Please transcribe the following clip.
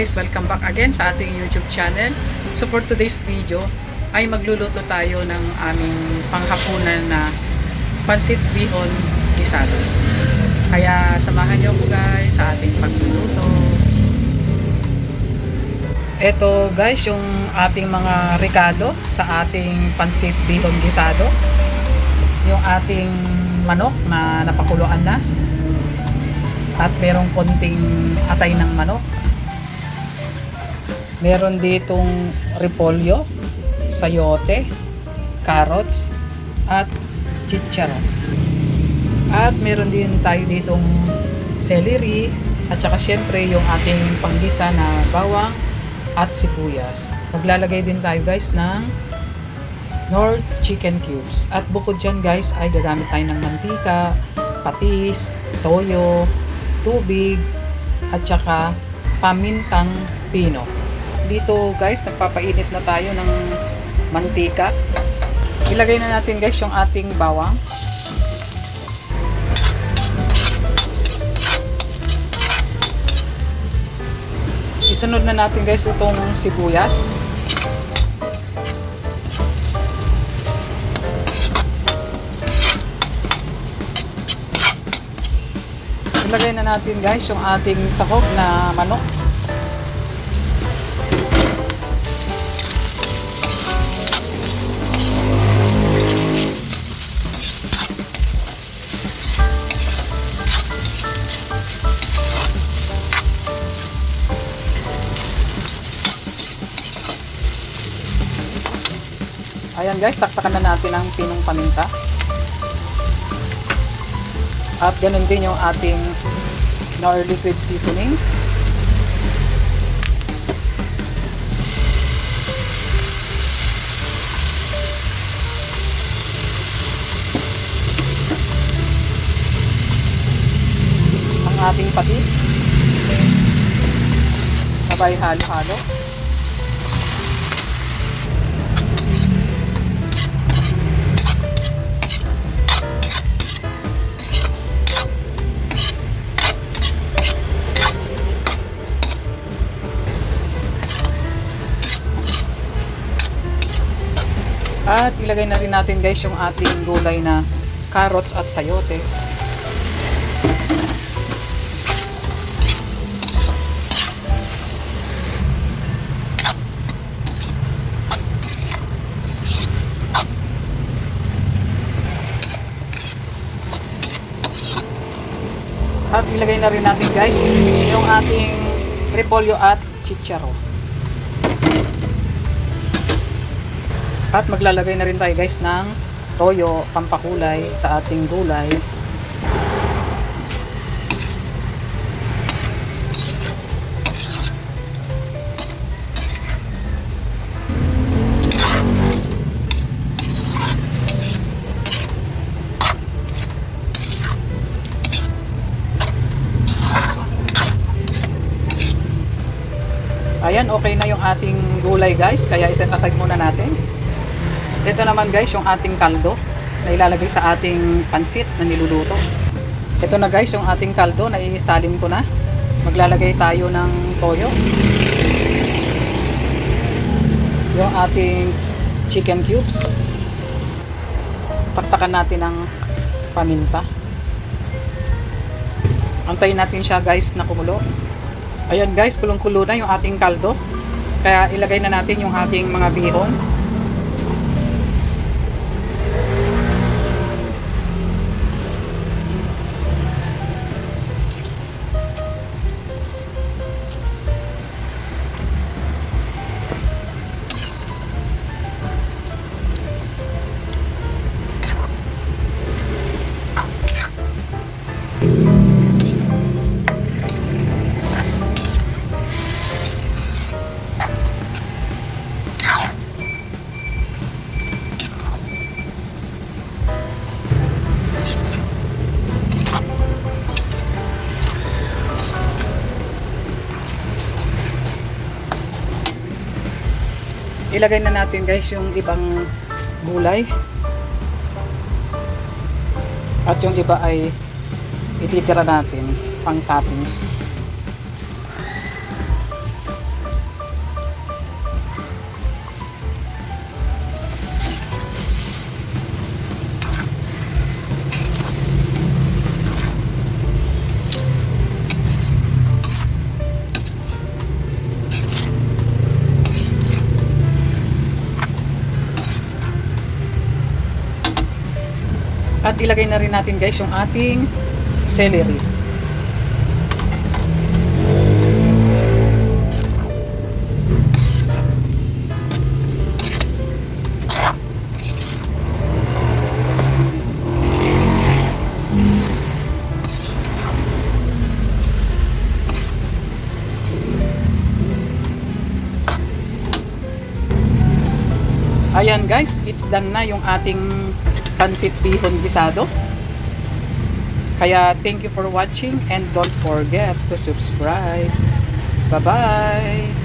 guys, welcome back again sa ating YouTube channel. So for today's video ay magluluto tayo ng aming panghapunan na pansit bihon gisado. Kaya samahan niyo ko guys sa ating pagluluto. Ito guys yung ating mga rekado sa ating pansit bihon gisado. Yung ating manok na napakuluan na. At merong konting atay ng manok. Meron ditong repolyo, sayote, carrots, at chicharon. At meron din tayo ditong celery, at saka syempre yung ating panggisa na bawang at sibuyas. Maglalagay din tayo guys ng Knorr chicken cubes. At bukod dyan guys ay gagamit tayo ng mantika, patis, toyo, tubig, at saka pamintang pino. Dito guys, nagpapainit na tayo ng mantika. Ilagay na natin guys yung ating bawang. Isunod na natin guys itong sibuyas. Ilagay na natin guys yung ating sahog na manok. Ayan guys, taktakan na natin ang pinong paminta. At ganun din yung ating Knorr liquid seasoning. Ang ating patis. Sabay halo-halo. At ilagay na rin natin guys yung ating gulay na carrots at sayote. At ilagay na rin natin guys yung ating repolyo at chicharon. At maglalagay na rin tayo guys ng toyo, pampakulay sa ating gulay. Ayan, okay na yung ating gulay guys, kaya iset aside muna natin. Ito naman guys yung ating kaldo na ilalagay sa ating pansit na niluluto. Ito na guys yung ating kaldo na isalin ko na. Maglalagay tayo ng toyo. Yung ating chicken cubes. Taktakan natin ng paminta. Antayin natin siya guys na kumulo. Ayan guys, kulong-kulo na yung ating kaldo. Kaya ilagay na natin yung ating mga bihon. Ilagay na natin guys yung ibang gulay. At yung iba ay ititira natin pang toppings. At ilagay na rin natin guys yung ating celery. Ayan guys, it's done na yung ating pansit bihon gisado. Kaya thank you for watching and don't forget to subscribe. Bye-bye!